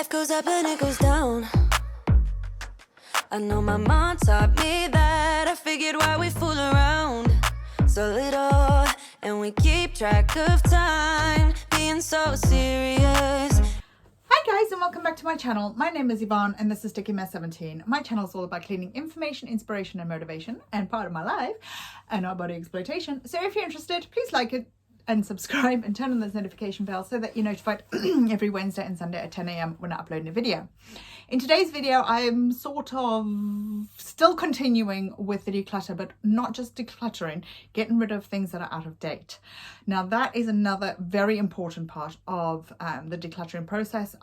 Life goes up and it goes down. I know my mom taught me that. I figured why we fool around so little, and we keep track of time, being so serious. Hi guys, and welcome back to my channel. My name is Yvonne and this is STICKYMESS17. My channel is all about cleaning information, inspiration and motivation, and part of my life and not body exploitation. So if you're interested, please like it and subscribe and turn on those notification bell so that you're notified every Wednesday and Sunday at 10 AM when I upload a video. In today's video, I'm sort of still continuing with the declutter, but not just decluttering, getting rid of things that are out of date. Now that is another very important part of the decluttering process.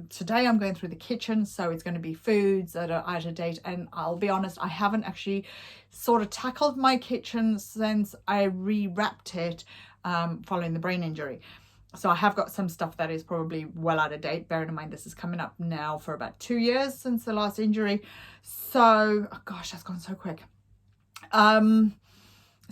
Today I'm going through the kitchen, so it's going to be foods that are out of date, and I'll be honest, I haven't actually sort of tackled my kitchen since I rewrapped it following the brain injury. So I have got some stuff that is probably well out of date, bearing in mind this is coming up now for about 2 years since the last injury. So, oh gosh, that's gone so quick. So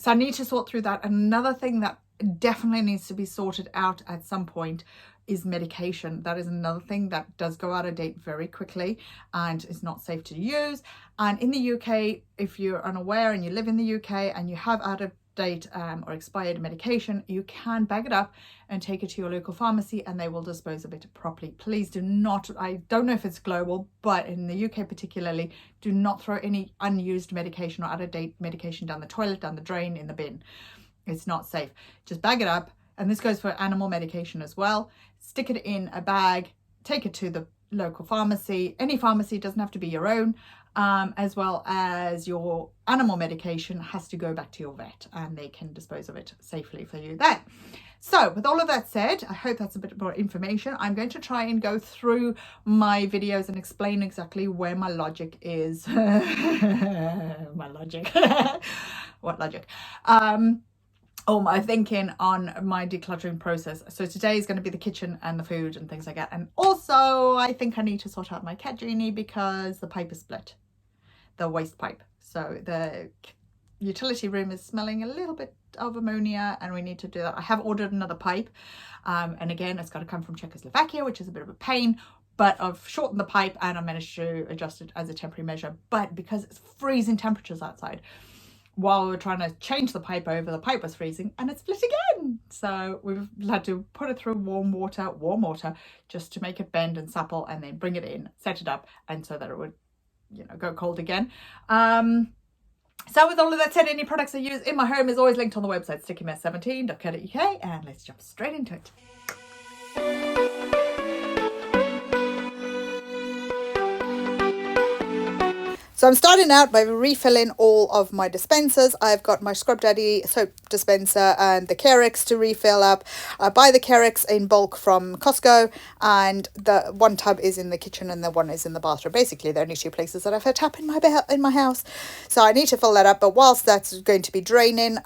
I need to sort through that. Another thing that definitely needs to be sorted out at some point is medication. That is another thing that does go out of date very quickly and is not safe to use. And in the UK, if you're unaware and you live in the UK and you have out of date or expired medication, you can bag it up and take it to your local pharmacy and they will dispose of it properly. Please do not, I don't know if it's global, but in the UK particularly, do not throw any unused medication or out of date medication down the toilet, down the drain, in the bin. It's not safe. Just bag it up, and this goes for animal medication as well. Stick it in a bag, take it to the local pharmacy. Any pharmacy, doesn't have to be your own. As well as your animal medication has to go back to your vet and they can dispose of it safely for you there. So with all of that said, I hope that's a bit more information. I'm going to try and go through my videos and explain exactly where my logic is. My logic. What logic? My thinking on my decluttering process. So today is going to be the kitchen and the food and things like that. And also I think I need to sort out my cat Genie because the pipe is split, the waste pipe. So the utility room is smelling a little bit of ammonia and we need to do that. I have ordered another pipe and again it's got to come from Czechoslovakia, which is a bit of a pain, but I've shortened the pipe and I managed to adjust it as a temporary measure. But because it's freezing temperatures outside, while we were trying to change the pipe over, the pipe was freezing and it split again. So we've had to put it through warm water just to make it bend and supple, and then bring it in, set it up, and so that it would, go cold again. So with all of that said, any products I use in my home is always linked on the website STICKYMESS17.co.uk, and let's jump straight into it. So I'm starting out by refilling all of my dispensers. I've got my Scrub Daddy soap dispenser and the Carex to refill up. I buy the Carex in bulk from Costco, and the one tub is in the kitchen and the one is in the bathroom. Basically, the only two places that I've had tap in my house. So I need to fill that up, but whilst that's going to be draining,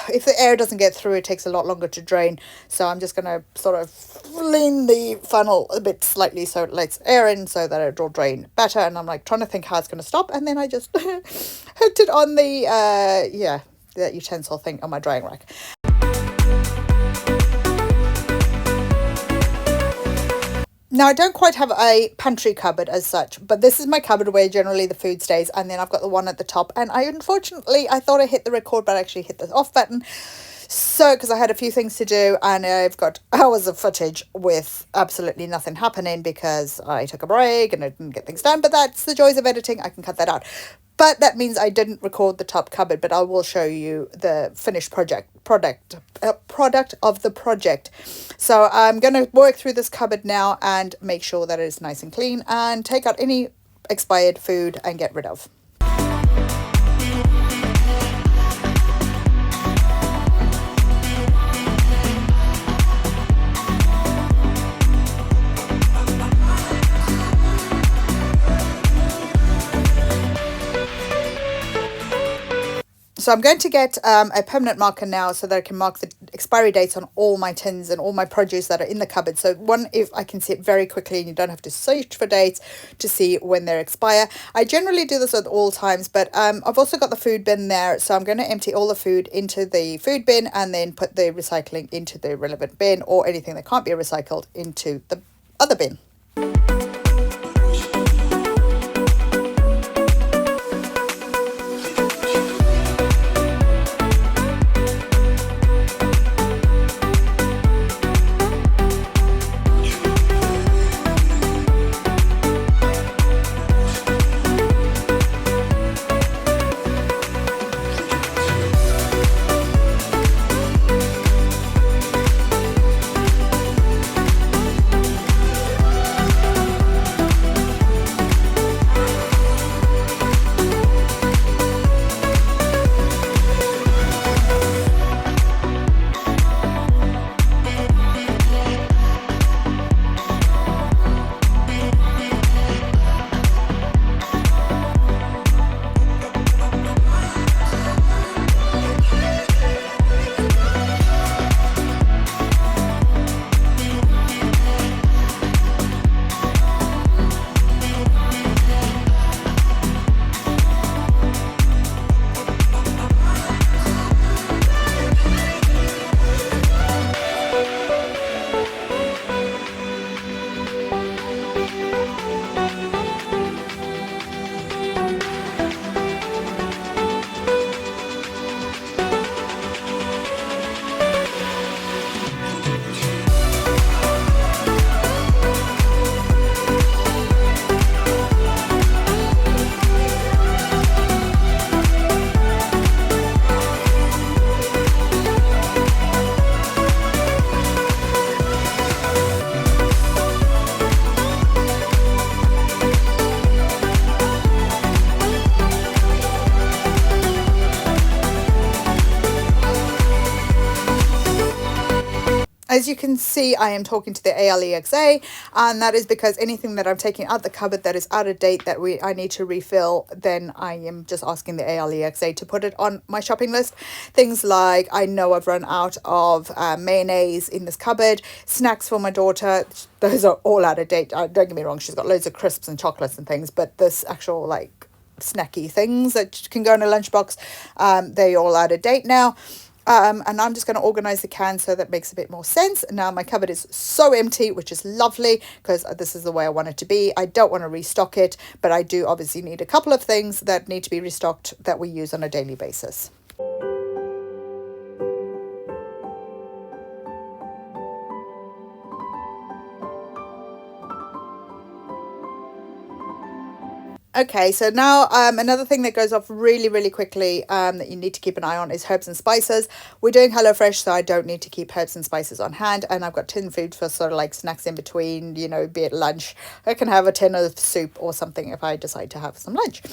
if the air doesn't get through, it takes a lot longer to drain. So I'm just going to sort of lean the funnel a bit slightly so it lets air in so that it'll drain better. And I'm like trying to think how it's going to stop. And then I just hooked it on the utensil thing on my drying rack. Now, I don't quite have a pantry cupboard as such, but this is my cupboard where generally the food stays, and then I've got the one at the top, and I thought I hit the record, but I actually hit the off button. So, because I had a few things to do, and I've got hours of footage with absolutely nothing happening because I took a break and I didn't get things done, but that's the joys of editing. I can cut that out. But that means I didn't record the top cupboard, but I will show you the finished product of the project. So I'm going to work through this cupboard now and make sure that it is nice and clean and take out any expired food and get rid of. So I'm going to get a permanent marker now so that I can mark the expiry dates on all my tins and all my produce that are in the cupboard. So if I can see it very quickly and you don't have to search for dates to see when they expire. I generally do this at all times, but I've also got the food bin there. So I'm going to empty all the food into the food bin and then put the recycling into the relevant bin, or anything that can't be recycled into the other bin. As you can see, I am talking to the ALEXA, and that is because anything that I'm taking out the cupboard that is out of date that I need to refill, then I am just asking the ALEXA to put it on my shopping list. Things like, I know I've run out of mayonnaise in this cupboard, snacks for my daughter, those are all out of date. Don't get me wrong, she's got loads of crisps and chocolates and things, but this actual like snacky things that can go in a lunchbox, they're all out of date now. And I'm just going to organize the can so that makes a bit more sense. Now my cupboard is so empty, which is lovely because this is the way I want it to be. I don't want to restock it, but I do obviously need a couple of things that need to be restocked that we use on a daily basis. Okay, so now another thing that goes off really, really quickly that you need to keep an eye on is herbs and spices. We're doing HelloFresh, so I don't need to keep herbs and spices on hand. And I've got tin food for sort of like snacks in between, you know, be it lunch. I can have a tin of soup or something if I decide to have some lunch.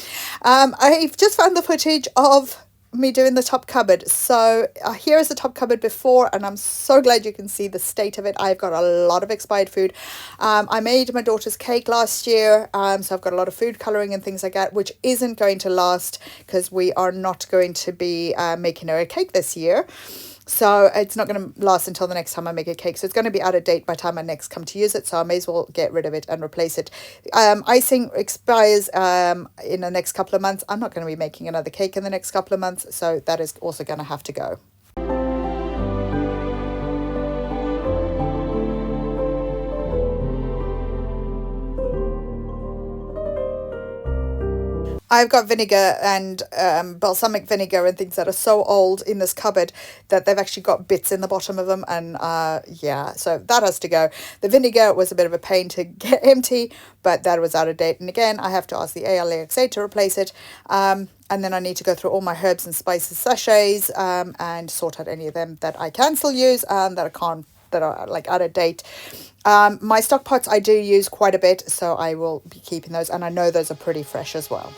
I've just found the footage of me doing the top cupboard. So here is the top cupboard before, and I'm so glad you can see the state of it. I've got a lot of expired food. I made my daughter's cake last year, so I've got a lot of food coloring and things like that, which isn't going to last because we are not going to be making her a cake this year. So it's not going to last until the next time I make a cake. So it's going to be out of date by the time I next come to use it. So I may as well get rid of it and replace it. Icing expires in the next couple of months. I'm not going to be making another cake in the next couple of months. So that is also going to have to go. I've got vinegar and balsamic vinegar and things that are so old in this cupboard that they've actually got bits in the bottom of them. And yeah, so that has to go. The vinegar was a bit of a pain to get empty, but that was out of date. And again, I have to ask the ALEXA to replace it. And then I need to go through all my herbs and spices sachets and sort out any of them that I can still use and that I can't, that are like out of date. My stock pots I do use quite a bit, so I will be keeping those. And I know those are pretty fresh as well.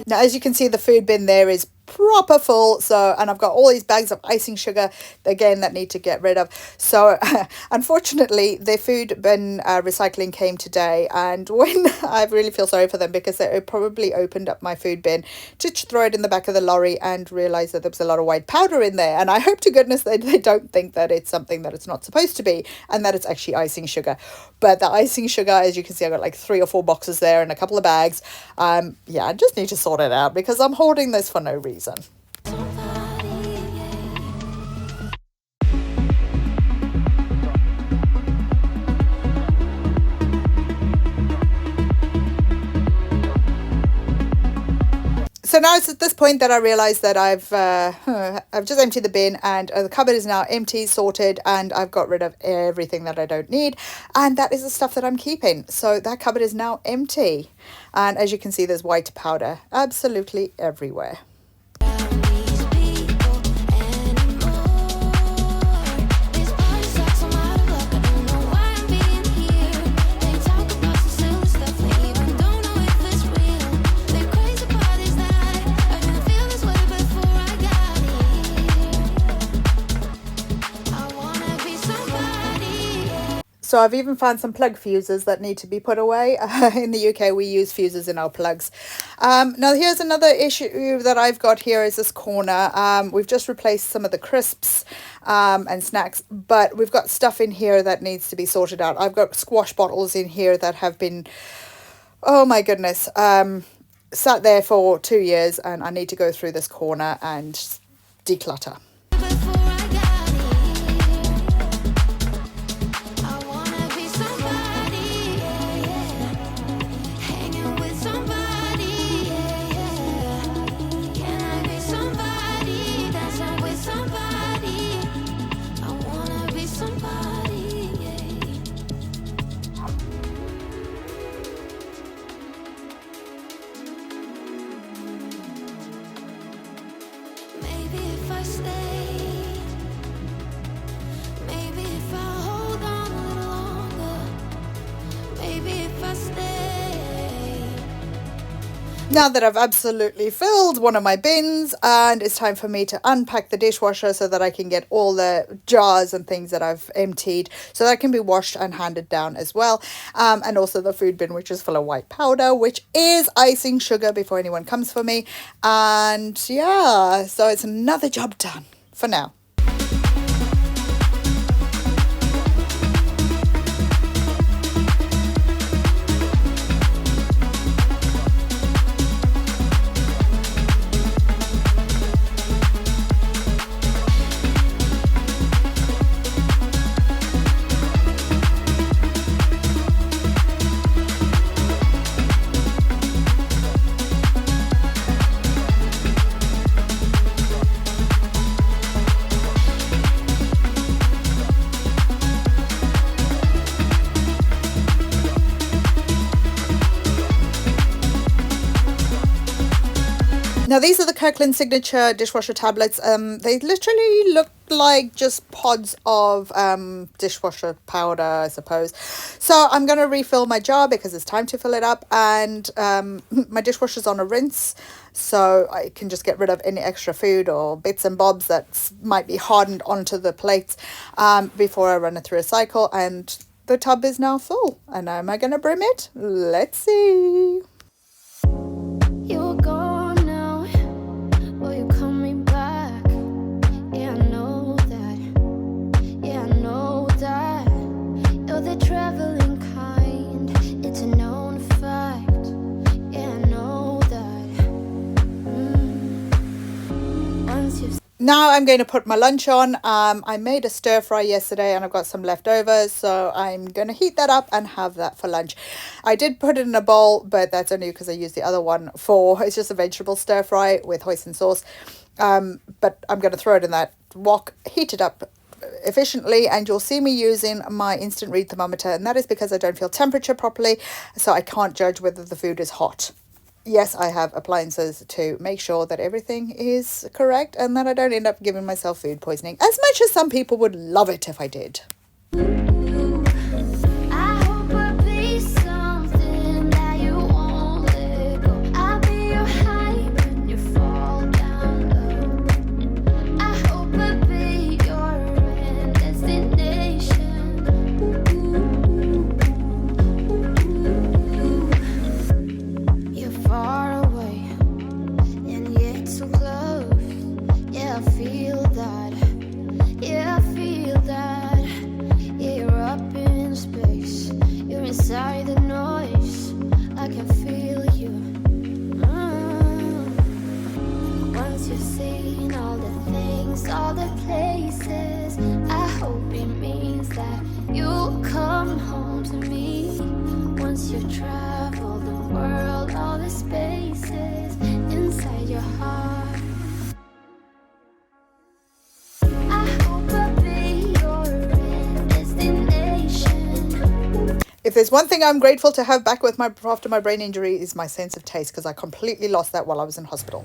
Now, as you can see, the food bin there is proper full. So, and I've got all these bags of icing sugar again that need to get rid of. So unfortunately the food bin recycling came today, and when I really feel sorry for them because they probably opened up my food bin to throw it in the back of the lorry and realized that there was a lot of white powder in there. And I hope to goodness they don't think that it's something that it's not supposed to be, and that it's actually icing sugar. But the icing sugar, as you can see, I've got like 3 or 4 boxes there and a couple of bags. Yeah, I just need to sort it out because I'm hoarding this for no reason. So now it's at this point that I realise that I've just emptied the bin, and the cupboard is now empty, sorted, and I've got rid of everything that I don't need, and that is the stuff that I'm keeping. So that cupboard is now empty, and as you can see, there's white powder absolutely everywhere. So I've even found some plug fuses that need to be put away. In the UK, we use fuses in our plugs. Now, here's another issue that I've got here is this corner. We've just replaced some of the crisps and snacks, but we've got stuff in here that needs to be sorted out. I've got squash bottles in here that have been, oh my goodness, sat there for 2 years, and I need to go through this corner and declutter. Now that I've absolutely filled one of my bins, and it's time for me to unpack the dishwasher so that I can get all the jars and things that I've emptied so that can be washed and handed down as well. And also the food bin, which is full of white powder, which is icing sugar before anyone comes for me. And yeah, so it's another job done for now. Now these are the Kirkland Signature dishwasher tablets. They literally look like just pods of dishwasher powder, I suppose. So I'm going to refill my jar because it's time to fill it up, and my dishwasher's on a rinse, so I can just get rid of any extra food or bits and bobs that might be hardened onto the plates before I run it through a cycle. And the tub is now full. And am I going to brim it? Let's see. You're gone now. Will you coming back? Yeah, I know that. Yeah, I know that. You're the traveling kind. It's a known fact. Yeah, I know that. Once you've Now I'm going to put my lunch on. I made a stir fry yesterday and I've got some leftovers, so I'm going to heat that up and have that for lunch. I did put it in a bowl, but that's only because I used the other one for, it's just a vegetable stir fry with hoisin sauce. But I'm going to throw it in that wok, heat it up efficiently, and you'll see me using my instant read thermometer, and that is because I don't feel temperature properly, so I can't judge whether the food is hot. Yes, I have appliances to make sure that everything is correct and that I don't end up giving myself food poisoning, as much as some people would love it if I did. I hope I'll be something that you won't let go. I'll be your high when you fall down low. once you've seen all the things, all the places, I hope it means that you'll come home to me. Once you've traveled the world, all the spaces inside your heart, I hope I'll be your destination. If there's one thing I'm grateful to have back with my after my brain injury is my sense of taste, because I completely lost that while I was in hospital.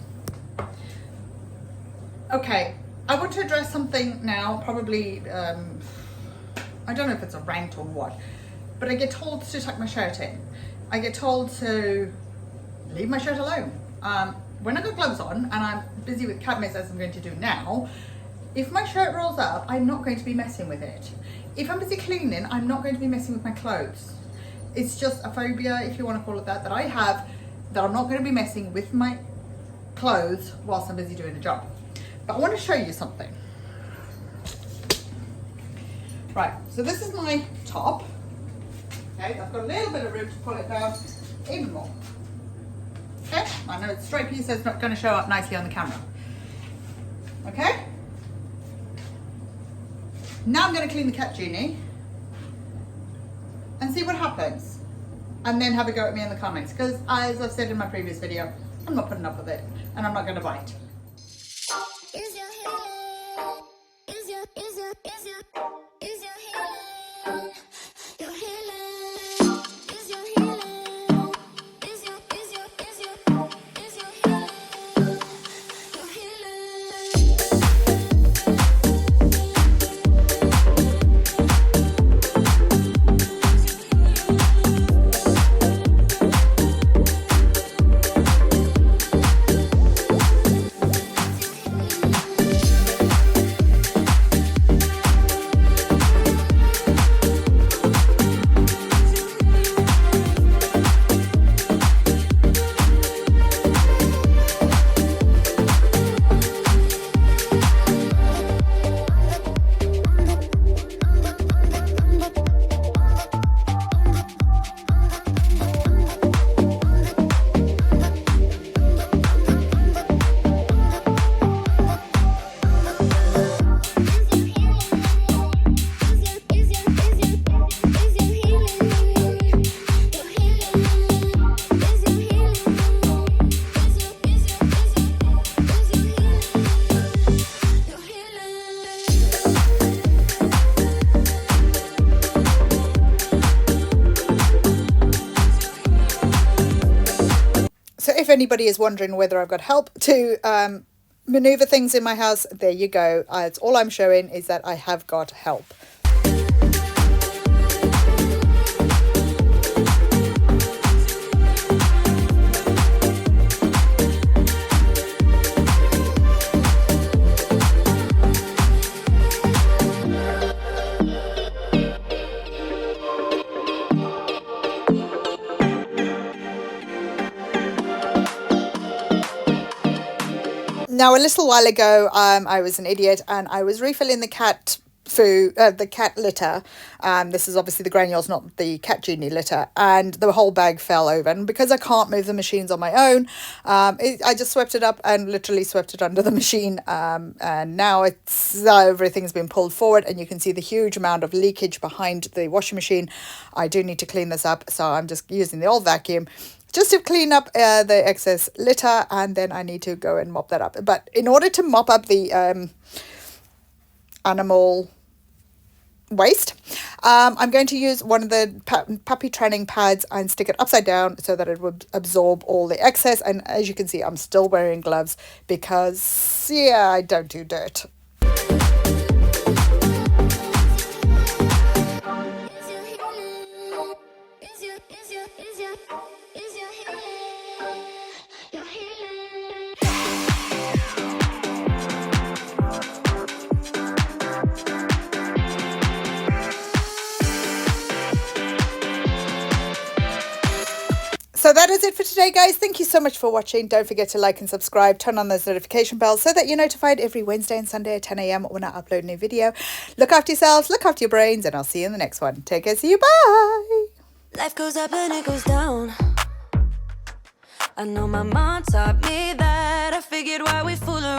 Okay, I want to address something now, probably, I don't know if it's a rant or what, but I get told to tuck my shirt in. I get told to leave my shirt alone. When I got gloves on and I'm busy with cat mess as I'm going to do now, if my shirt rolls up, I'm not going to be messing with it. If I'm busy cleaning, I'm not going to be messing with my clothes. It's just a phobia, if you want to call it that, that I have, that I'm not going to be messing with my clothes whilst I'm busy doing a job. But I want to show you something. Right, so this is my top. Okay, I've got a little bit of room to pull it down even more. Okay, I know it's a straight piece, so it's not going to show up nicely on the camera. Okay? Now I'm going to clean the cat Genie and see what happens. And then have a go at me in the comments, because as I've said in my previous video, I'm not putting up with it and I'm not going to bite. Is your healing? Is your healing? Your healing? Is your healing? Is your healing? Your So if anybody is wondering whether I've got help to maneuver things in my house, there you go. It's all I'm showing is that I have got help. Now, a little while ago, I was an idiot and I was refilling the cat food, the cat litter. This is obviously the granules, not the cat Genie litter, and the whole bag fell over. And because I can't move the machines on my own, I just swept it up and literally swept it under the machine. And now it's everything's been pulled forward, and you can see the huge amount of leakage behind the washing machine. I do need to clean this up, so I'm just using the old vacuum just to clean up the excess litter, and then I need to go and mop that up. But in order to mop up the animal waste, I'm going to use one of the puppy training pads and stick it upside down so that it would absorb all the excess. And as you can see, I'm still wearing gloves because, yeah, I don't do dirt. So that is it for today, guys. Thank you so much for watching. Don't forget to like and subscribe. Turn on those notification bells so that you're notified every Wednesday and Sunday at 10 a.m. when I upload a new video. Look after yourselves, look after your brains, and I'll see you in the next one. Take care. See you. Bye. Life goes up and it goes down. I know my mom taught me that. I figured why we fool around.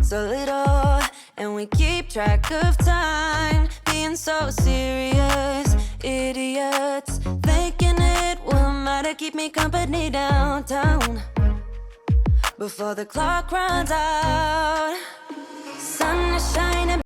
so little, and we keep track of time. Being so serious, idiots, thinking it will matter. Keep me company downtown before the clock runs out. Sun is shining.